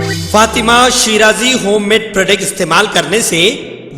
Fatima Shirazi home made product استعمال کرنے سے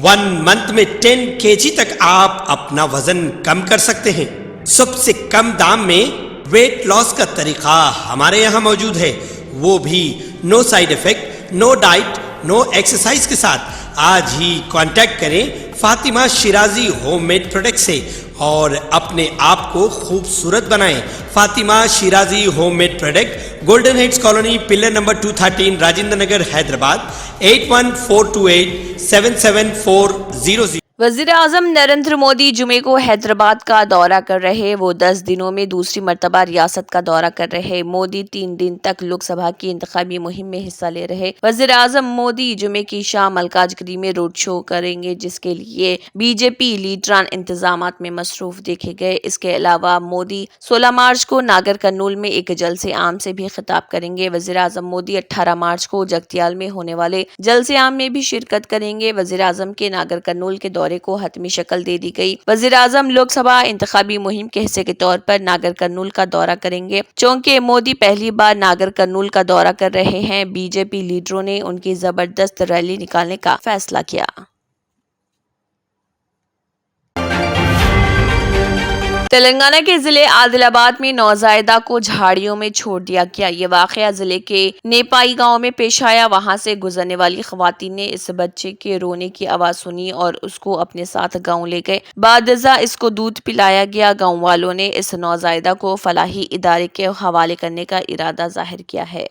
1 منتھ میں 10 kg تک آپ اپنا وزن کم کر سکتے ہیں۔ سب سے کم دام میں ویٹ لاس کا طریقہ ہمارے یہاں موجود ہے، وہ بھی no side effect, no diet, no exercise کے ساتھ۔ آج ہی کانٹیکٹ کریں Fatima Shirazi home made product سے اور اپنے آپ کو خوبصورت بنائیں۔ Fatima Shirazi home made product, golden heights colony, pillar number 213، Rajendra Nagar, Hyderabad, 8142877400۔ وزیر اعظم نریندر مودی جمعے کو حیدرآباد کا دورہ کر رہے۔ وہ 10 دنوں میں دوسری مرتبہ ریاست کا دورہ کر رہے۔ مودی 3 دن تک لوک سبھا کی انتخابی مہم میں حصہ لے رہے۔ وزیر اعظم مودی جمعے کی شام ملکاج گری میں روڈ شو کریں گے، جس کے لیے بی جے پی لیڈران انتظامات میں مصروف دیکھے گئے۔ اس کے علاوہ مودی 16 مارچ کو ناگر کرنول میں ایک جلسے عام سے بھی خطاب کریں گے۔ وزیر اعظم مودی 18 مارچ کو جگتیال میں ہونے والے جلسے عام میں بھی شرکت کریں گے۔ وزیر اعظم کے ناگر کرنول کے دورے کو حتمی شکل دے دی گئی۔ وزیر اعظم لوک سبھا انتخابی مہم کے حصے کے طور پر ناگر کرنول کا دورہ کریں گے۔ چونکہ مودی پہلی بار ناگر کرنول کا دورہ کر رہے ہیں، بی جے پی لیڈروں نے ان کی زبردست ریلی نکالنے کا فیصلہ کیا۔ تلنگانہ کے ضلع عادل آباد میں نوزائیدہ کو جھاڑیوں میں چھوڑ دیا گیا۔ یہ واقعہ ضلع کے نیپائی گاؤں میں پیش آیا۔ وہاں سے گزرنے والی خواتین نے اس بچے کے رونے کی آواز سنی اور اس کو اپنے ساتھ گاؤں لے گئے۔ بعد ازاں اس کو دودھ پلایا گیا۔ گاؤں والوں نے اس نوزائیدہ کو فلاحی ادارے کے حوالے کرنے کا ارادہ ظاہر کیا ہے۔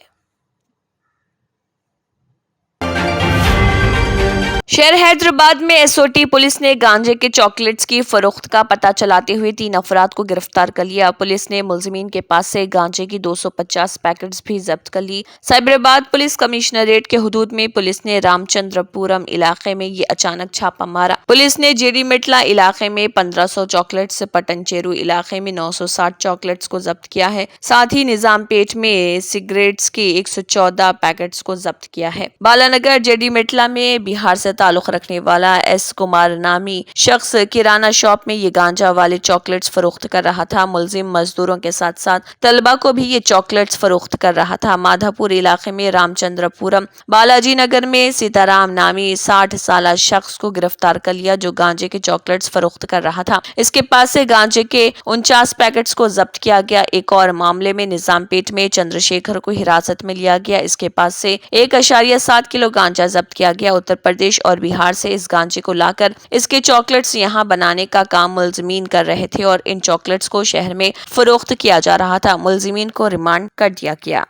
شہر حیدرآباد میں ایس او ٹی پولیس نے گانجے کے چاکلیٹس کی فروخت کا پتہ چلاتے ہوئے 3 افراد کو گرفتار کر لیا۔ پولیس نے ملزمین کے پاس سے گانجے کی 250 پیکٹس بھی ضبط کر لی۔ سائبرآباد پولیس کمشنریٹ کے حدود میں پولیس نے رام چندر پورم علاقے میں یہ اچانک چھاپہ مارا۔ پولیس نے جیری مٹلا علاقے میں 1500 چاکلیٹس، پٹن چیرو علاقے میں 960 چاکلیٹس کو ضبط کیا ہے۔ ساتھ ہی نظام پیٹ میں سگریٹس کے 114 پیکٹس کو ضبط کیا ہے۔ بالانگر جیری مٹلا میں بہار سے تعلق رکھنے والا ایس کمار نامی شخص کرانہ شاپ میں یہ گانجا والے چاکلیٹس فروخت کر رہا تھا۔ ملزم مزدوروں کے ساتھ ساتھ طلبہ کو بھی یہ چاکلیٹس فروخت کر رہا تھا۔ مادھا پور علاقے میں رام چندر پورم، بالاجی نگر میں سیتارام نامی 60 سالہ شخص کو گرفتار کر لیا، جو گانجے کے چاکلیٹس فروخت کر رہا تھا۔ اس کے پاس سے گانجے کے 49 پیکٹس کو ضبط کیا گیا۔ ایک اور معاملے میں نظام پیٹ میں چندر شیکھر کو حراست میں لیا گیا۔ اس کے پاس سے 1.7 کلو گانجا ضبط کیا گیا۔ اتر پردیش اور بہار سے اس گانجے کو لا کر اس کے چاکلیٹس یہاں بنانے کا کام ملزمین کر رہے تھے اور ان چاکلیٹس کو شہر میں فروخت کیا جا رہا تھا۔ ملزمین کو ریمانڈ کر دیا گیا۔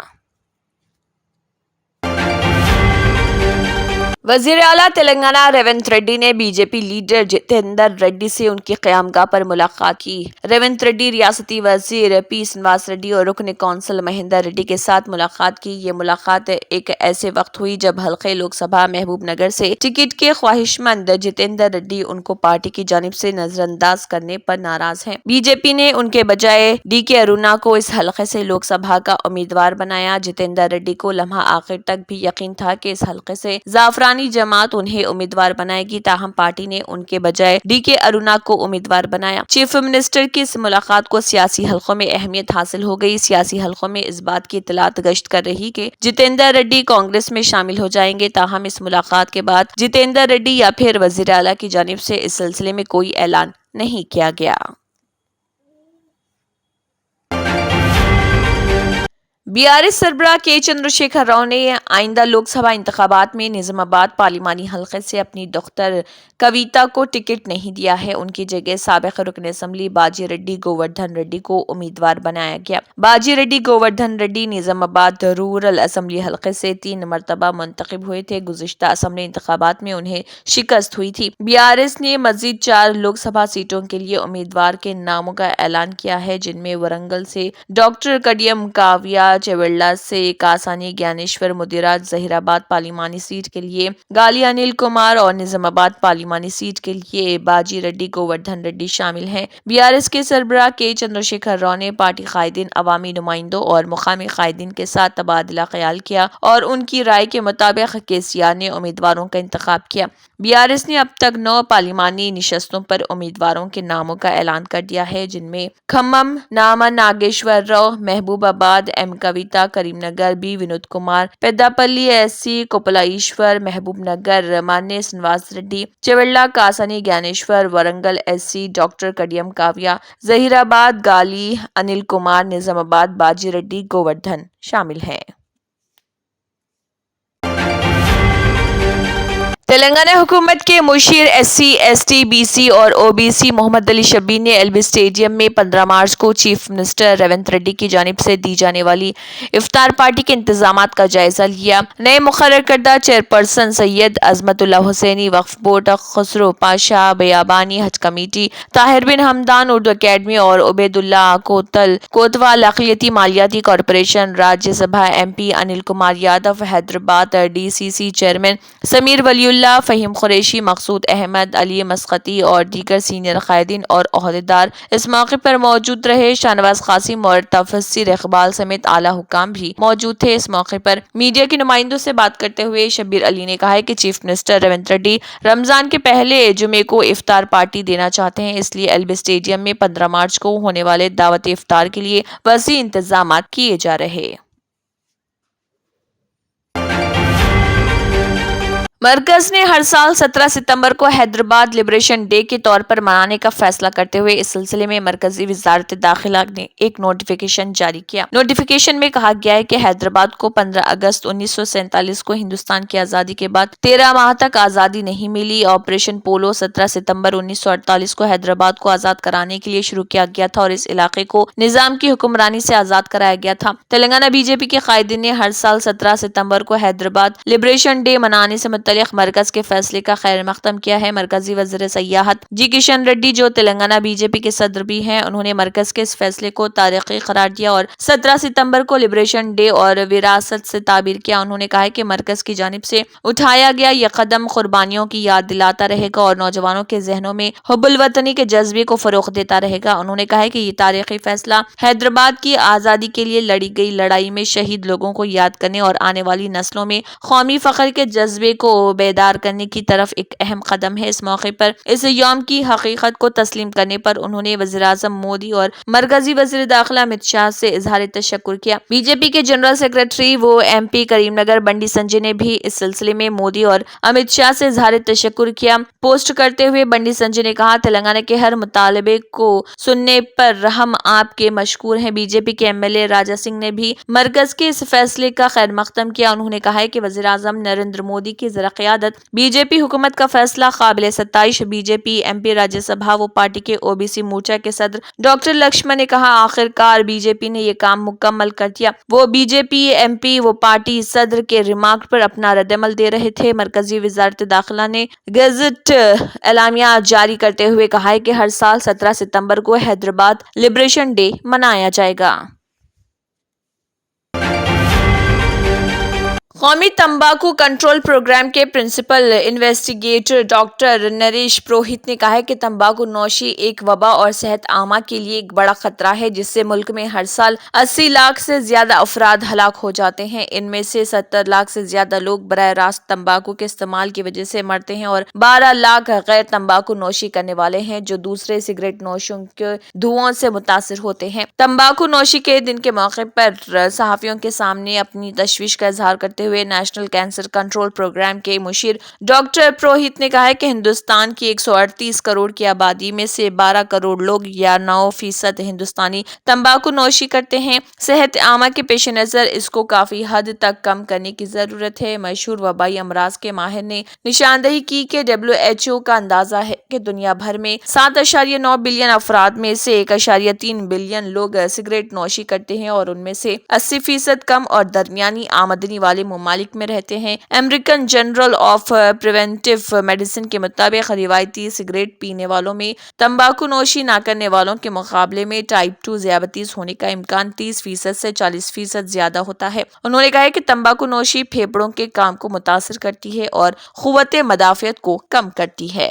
وزیر اعلیٰ تلنگانہ ریونت ریڈی نے be J P leader Jitendra ready سے ان کی قیام گاہ پر ملاقات کی۔ ریونت ریڈی ریاستی وزیر پی سنواس ریڈی اور رکن کونسل مہندر ریڈی کے ساتھ ملاقات کی۔ یہ ملاقات ایک ایسے وقت ہوئی جب حلقہ لوک سبھا محبوب نگر سے ٹکٹ کے خواہشمند جتیندر ریڈی ان کو پارٹی کی جانب سے نظر انداز کرنے پر ناراض ہیں۔ بی جے پی نے ان کے بجائے ڈی کے ارونا کو اس حلقے سے لوک سبھا کا امیدوار بنایا۔ جتیندر ریڈی کو لمحہ آخر تک بھی یقین تھا کہ اس حلقے سے زعفرانی جماعت انہیں امیدوار بنائے گی، تاہم پارٹی نے ان کے بجائے ڈی کے ارونا کو امیدوار بنایا۔ چیف منسٹر کی اس ملاقات کو سیاسی حلقوں میں اہمیت حاصل ہو گئی۔ سیاسی حلقوں میں اس بات کی اطلاعات گشت کر رہی کہ جتیندر ریڈی کانگریس میں شامل ہو جائیں گے، تاہم اس ملاقات کے بعد جتیندر ریڈی یا پھر وزیر اعلیٰ کی جانب سے اس سلسلے میں کوئی اعلان نہیں کیا گیا۔ بی آر ایس سربراہ کے چندر شیکھر راؤ نے آئندہ لوک سبھا انتخابات میں نظام آباد پارلیمانی حلقے سے اپنی دختر کویتا کو ٹکٹ نہیں دیا ہے۔ ان کی جگہ سابق رکن اسمبلی باجی ریڈی گووردھن ریڈی کو امیدوار بنایا گیا۔ باجی ریڈی گووردھن ریڈی نظام آباد رورل اسمبلی حلقے سے 3 مرتبہ منتخب ہوئے تھے۔ گزشتہ اسمبلی انتخابات میں انہیں شکست ہوئی تھی۔ بی آر ایس نے مزید 4 لوک سبھا سیٹوں کے لیے امیدوار کے ناموں کا اعلان کیا ہے، جن میں ورنگل سے ڈاکٹر کڈیم کاویہ، چیولڈا سے کاسانی گیانیشور مدیراج، ظہیر آباد پارلیمانی سیٹ کے لیے گالی انل کمار اور نظام آباد پارلیمانی سیٹ کے لیے باجی ریڈی گووردھن ریڈی شامل ہیں۔ بی آر ایس کے سربراہ کے چندر شیکھر راؤ نے پارٹی قائدین، عوامی نمائندوں اور مقامی قائدین کے ساتھ تبادلہ خیال کیا اور ان کی رائے کے مطابق کے سی آر نے امیدواروں کا انتخاب کیا۔ بی آر ایس نے اب تک 9 پارلیمانی نشستوں پر امیدواروں کے ناموں کا اعلان کر دیا ہے، جن میں کھمم ناما Nageswara Rao, Mahabubabad M Kavitha Karimnagar B Vinod Kumar Peddapalli S C Koppula Eshwar Mahabubnagar Manne Srinivas Reddy Chevella Kasani Gnaneshwar Warangal S C doctor Kadiyam Kavya Zaheerabad Gali Anil Kumar نظام آباد باجی ریڈی گووردھن شامل ہیں۔ تلنگانہ حکومت کے مشیر S C S T B C اور او بی سی محمد علی شبیر نے ایل بی اسٹیڈیم میں 15 مارچ کو چیف منسٹر ریونت ریڈی کی جانب سے دی جانے والی افطار پارٹی کے انتظامات کا جائزہ لیا۔ نئے مقرر کردہ چیئرپرسن سید عظمت اللہ Hussaini, Waqf board Khusro Pasha Biyabani, Haj committee Tahir bin Hamdan Urdu academy اور عبید اللہ کوتوال اقلیتی مالیاتی corporation Rajya Sabha M P Anil Kumar Yadav, Hyderabad D C C chairman Sameer Waliullah, Fahim Qureshi, مقصود احمد، علی مسقطی اور دیگر سینئر قائدین اور عہدیدار اس موقع پر موجود رہے۔ شاہنواز قاسم اور تفسیر اقبال سمیت اعلیٰ حکام بھی موجود تھے۔ اس موقع پر میڈیا کے نمائندوں سے بات کرتے ہوئے شبیر علی نے کہا کہ چیف منسٹر ریونت ریڈی رمضان کے پہلے جمعے کو افطار پارٹی دینا چاہتے ہیں، اس لیے ایل بی اسٹیڈیم میں 15 مارچ کو ہونے والے دعوت افطار کے لیے وسیع انتظامات کیے جا رہے۔ مرکز نے ہر سال 17 ستمبر کو حیدرآباد لبریشن ڈے کے طور پر منانے کا فیصلہ کرتے ہوئے اس سلسلے میں مرکزی وزارت داخلہ نے ایک نوٹیفیکیشن جاری کیا۔ نوٹیفیکیشن میں کہا گیا ہے کہ حیدرآباد کو 15 اگست 1947 کو ہندوستان کی آزادی کے بعد 13 ماہ تک آزادی نہیں ملی۔ آپریشن پولو 17 ستمبر 1948 کو حیدرآباد کو آزاد کرانے کے لیے شروع کیا گیا تھا اور اس علاقے کو نظام کی حکمرانی سے آزاد کرایا گیا تھا۔ تلنگانہ بی جے پی کے قائدین نے ہر سال 17 ستمبر کو حیدرآباد لبریشن ڈے منانے سے متعلق مرکز کے فیصلے کا خیر مقدم کیا ہے۔ مرکزی وزیر سیاحت جی کشن ریڈی، جو تلنگانہ بی جے پی کے صدر بھی ہیں، انہوں نے مرکز کے اس فیصلے کو تاریخی قرار دیا اور 17 ستمبر کو لبریشن ڈے اور وراثت سے تعبیر کیا۔ انہوں نے کہا کہ مرکز کی جانب سے اٹھایا گیا یہ قدم قربانیوں کی یاد دلاتا رہے گا اور نوجوانوں کے ذہنوں میں حب الوطنی کے جذبے کو فروغ دیتا رہے گا۔ انہوں نے کہا کہ یہ تاریخی فیصلہ حیدرآباد کی آزادی کے لیے لڑی گئی لڑائی میں شہید لوگوں کو یاد کرنے اور آنے والی نسلوں میں قومی فخر کے جذبے کو بیدار کرنے کی طرف ایک اہم قدم ہے۔ اس موقع پر اس یوم کی حقیقت کو تسلیم کرنے پر انہوں نے وزیراعظم مودی اور مرکزی وزیر داخلہ امت شاہ سے اظہار تشکر کیا۔ بی جے پی کے جنرل سیکریٹری و ایم پی کریم نگر بنڈی سنجے نے بھی اس سلسلے میں مودی اور امت شاہ سے اظہار تشکر کیا۔ پوسٹ کرتے ہوئے بنڈی سنجے نے کہا، تلنگانہ کے ہر مطالبے کو سننے پر ہم آپ کے مشکور ہیں۔ بی جے پی کے M L A Raja Singh نے بھی مرکز کے اس فیصلے کا خیر مقدم کیا۔ انہوں نے کہا کہ وزیراعظم نریندر مودی کی زیر قیادت بی جے پی حکومت کا فیصلہ قابل ستائش۔ B J P M P Rajya Sabha و پارٹی کے او بی سی مورچہ کے صدر ڈاکٹر لکشمن نے کہا، آخر کار بی جے پی نے یہ کام مکمل کر دیا۔ وہ بی جے پی ایم پی و پارٹی صدر کے ریمارک پر اپنا رد عمل دے رہے تھے۔ مرکزی وزارت داخلہ نے گزٹ اعلامیہ جاری کرتے ہوئے کہا ہے کہ ہر سال 17 ستمبر کو حیدرآباد لبریشن ڈے منایا جائے گا۔ قومی تمباکو کنٹرول پروگرام کے پرنسپل انویسٹیگیٹر ڈاکٹر نریش پروہت نے کہا ہے کہ تمباکو نوشی ایک وبا اور صحت عامہ کے لیے ایک بڑا خطرہ ہے، جس سے ملک میں ہر سال 80 لاکھ سے زیادہ افراد ہلاک ہو جاتے ہیں۔ ان میں سے 70 لاکھ سے زیادہ لوگ براہ راست تمباکو کے استعمال کی وجہ سے مرتے ہیں اور 12 لاکھ غیر تمباکو نوشی کرنے والے ہیں، جو دوسرے سگریٹ نوشوں کے دھوؤں سے متاثر ہوتے ہیں۔ تمباکو نوشی کے دن کے موقع پر صحافیوں کے سامنے اپنی تشویش کا اظہار کرتے ہوئے نیشنل کینسر کنٹرول پروگرام کے مشیر ڈاکٹر پروہت نے کہا ہے کہ ہندوستان کی 138 کروڑ کی آبادی میں سے 12 کروڑ لوگ یا 9% ہندوستانی تمباکو نوشی کرتے ہیں۔ صحت عامہ کے پیش نظر اس کو کافی حد تک کم کرنے کی ضرورت ہے۔ مشہور وبائی امراض کے ماہر نے نشاندہی کی کہ WHO کا اندازہ ہے کہ دنیا بھر میں 7.9 بلین افراد میں سے 1.3 بلین لوگ سگریٹ نوشی کرتے ہیں اور ان میں سے 80% کم اور درمیانی آمدنی والے ممالک میں رہتے ہیں۔ American journal of preventive medicine کے مطابق روایتی سگریٹ پینے والوں میں تمباکو نوشی نہ کرنے والوں کے مقابلے میں ٹائپ 2 ذیابیطس ہونے کا امکان 30% سے 40% زیادہ ہوتا ہے۔ انہوں نے کہا کہ تمباکو نوشی پھیپھڑوں کے کام کو متاثر کرتی ہے اور قوت مدافعت کو کم کرتی ہے۔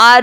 R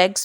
X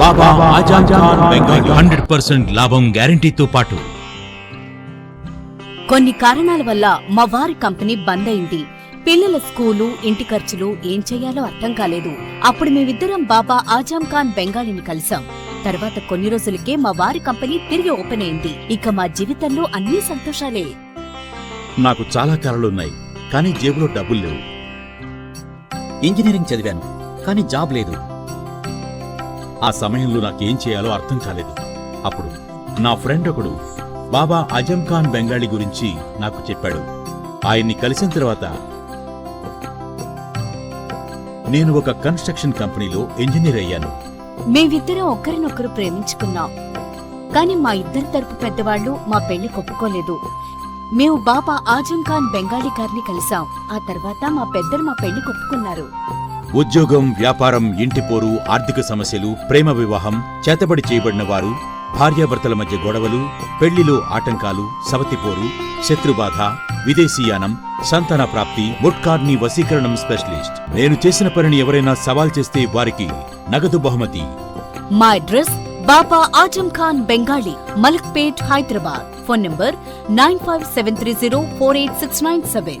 బాబా ఆజం ఖాన్ బెంగాలీ 100% లాభం గ్యారంటీతో పాటు కొన్ని కారణాల వల్ల మా వారి కంపెనీ బంద్ అయింది. పిల్లల స్కూలు, ఇంటి ఖర్చులు ఏం చెయ్యాలో అర్థం కాలేదు. అప్పుడు మేమిద్దరం బాబా ఆజం ఖాన్ బెంగాలీని కలిసాం. తర్వాత కొన్ని రోజులకే మా వారి కంపెనీ తిరిగి ఓపెన్ అయింది. ఇక మా జీవితంలో అన్ని సంతోషాలే. నాకు చాలా కలలున్నాయి, కానీ జేబులో డబ్బులు లేవు. ఇంజనీరింగ్ చదివాను, కానీ జాబ్ లేదు. ఆ సమయంలో నాకేం చేయాలో అర్థం కాలేదు. అప్పుడు నా ఫ్రెండ్ ఒకడు బాబా ఆజం ఖాన్ బెంగాలీ గురించి నాకు చెప్పాడు. ఆయన్ని కలిసిన తర్వాత నేను ఒక కన్స్ట్రక్షన్ కంపెనీలో ఇంజనీర్ అయ్యాను. మేమిద్దరం ఒకరినొకరు ప్రేమించుకున్నాం. కాని మా ఇద్దరి తరపు పెద్దవాళ్లు మా పెళ్లి ఒప్పుకోలేదు. మేము బాబా ఆజం ఖాన్ బెంగాలీ గారిని కలిసాం. ఆ తర్వాత మా పెద్దలు మా పెళ్లి ఒప్పుకున్నారు. ఉద్యోగం, వ్యాపారం, ఇంటి పోరు, ఆర్థిక సమస్యలు, ప్రేమ వివాహం, చేతబడి చేయబడిన వారు, భార్యాభర్తల మధ్య గొడవలు, పెళ్లిలో ఆటంకాలు, సవతిపోరు, శత్రుబాధ, విదేశీయానం, సంతాన ప్రాప్తి, ముట్కార్ని వశీకరణం స్పెషలిస్ట్. నేను చేసిన పనిని ఎవరైనా సవాల్ చేస్తే వారికి నగదు బహుమతి. మా address Baba Azam Khan Bengali, Malakpet, Hyderabad. Phone number 9573048697.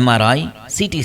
MRI, CT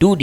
2D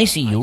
ICU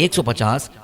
150,